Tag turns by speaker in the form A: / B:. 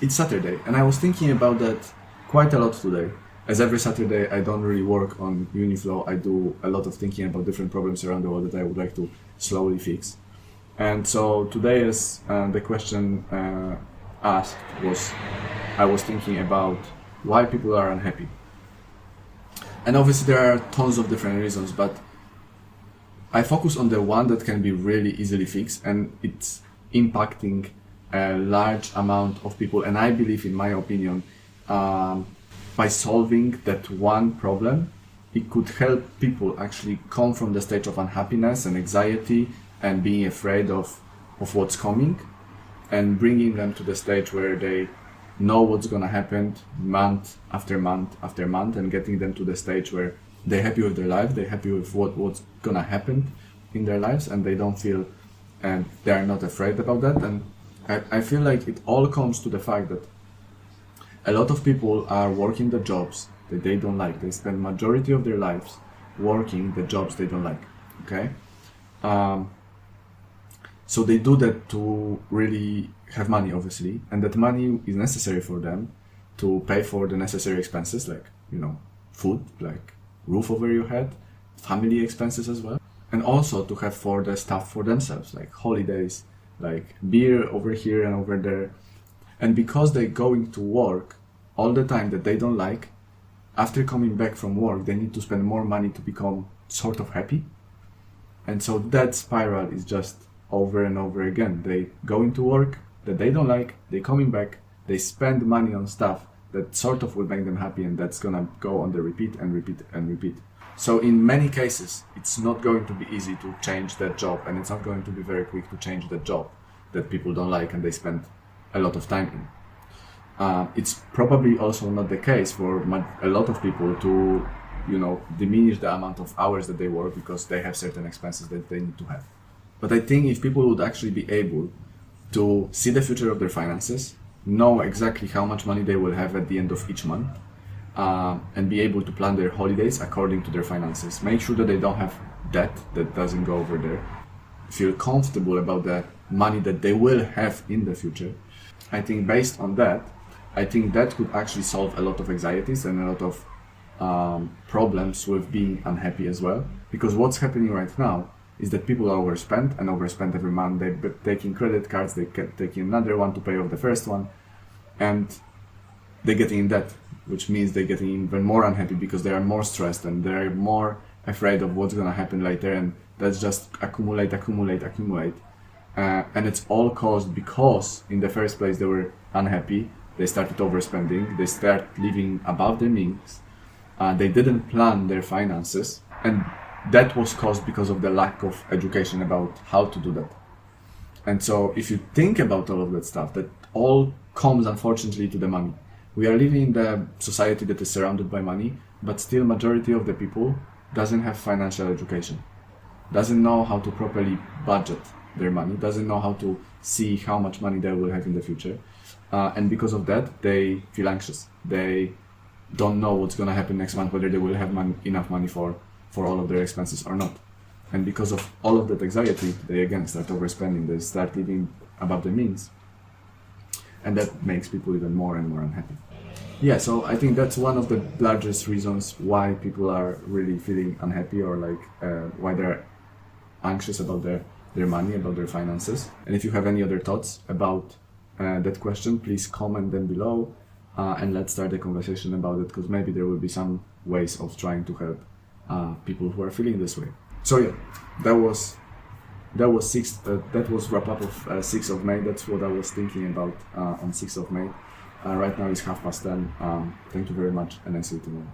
A: it's Saturday, and I was thinking about that quite a lot today. As every Saturday, I don't really work on Uniflow. I do a lot of thinking about different problems around the world that I would like to slowly fix. And so today, as the question asked was, I was thinking about why people are unhappy. And obviously there are tons of different reasons, but I focus on the one that can be really easily fixed, and it's impacting a large amount of people. And I believe, in my opinion, by solving that one problem, it could help people actually come from the stage of unhappiness and anxiety and being afraid of what's coming, and bringing them to the stage where they know what's gonna happen month after month after month, and getting them to the stage where they're happy with their life, they're happy with what's gonna happen in their lives, and they don't feel, and they are not afraid about that. And I feel like it all comes to the fact that a lot of people are working the jobs that they don't like. They spend majority of their lives working the jobs they don't like, okay? So they do that to really have money, obviously, and that money is necessary for them to pay for the necessary expenses, like, food, like roof over your head, family expenses as well, and also to have for the stuff for themselves, like holidays, like beer over here and over there. And because they're going to work all the time that they don't like, after coming back from work, they need to spend more money to become sort of happy. And so that spiral is just over and over again. They go into work that they don't like, they coming back, they spend money on stuff that sort of will make them happy, and that's gonna go on the repeat and repeat and repeat. So in many cases, it's not going to be easy to change that job, and it's not going to be very quick to change that job that people don't like and they spend a lot of time in. It's probably also not the case for a lot of people to, diminish the amount of hours that they work because they have certain expenses that they need to have. But I think if people would actually be able to see the future of their finances, know exactly how much money they will have at the end of each month, and be able to plan their holidays according to their finances, make sure that they don't have debt that doesn't go over there, feel comfortable about the money that they will have in the future. I think based on that, I think that could actually solve a lot of anxieties and a lot of problems with being unhappy as well. Because what's happening right now is that people overspend every month. They're taking credit cards, they keep taking another one to pay off the first one, and they're getting in debt, which means they're getting even more unhappy because they are more stressed and they're more afraid of what's gonna happen later, and that's just accumulate. And it's all caused because in the first place they were unhappy, they started overspending, they start living above their means, they didn't plan their finances, and that was caused because of the lack of education about how to do that. And so if you think about all of that stuff, that all comes unfortunately to the money. We are living in the society that is surrounded by money, but still majority of the people doesn't have financial education, doesn't know how to properly budget their money, doesn't know how to see how much money they will have in the future. And because of that, they feel anxious. They don't know what's going to happen next month, whether they will have enough money for all of their expenses or not. And because of all of that anxiety, they again start overspending, they start living above their means. And that makes people even more and more unhappy. Yeah, so I think that's one of the largest reasons why people are really feeling unhappy, or why they're anxious about their money, about their finances. And if you have any other thoughts about that question, please comment them below, and let's start a conversation about it, because maybe there will be some ways of trying to help people who are feeling this way. So yeah, that was wrap up of 6th of May. That's what I was thinking about on 6th of May. Right now it's 10:30. Thank you very much, and I see you tomorrow.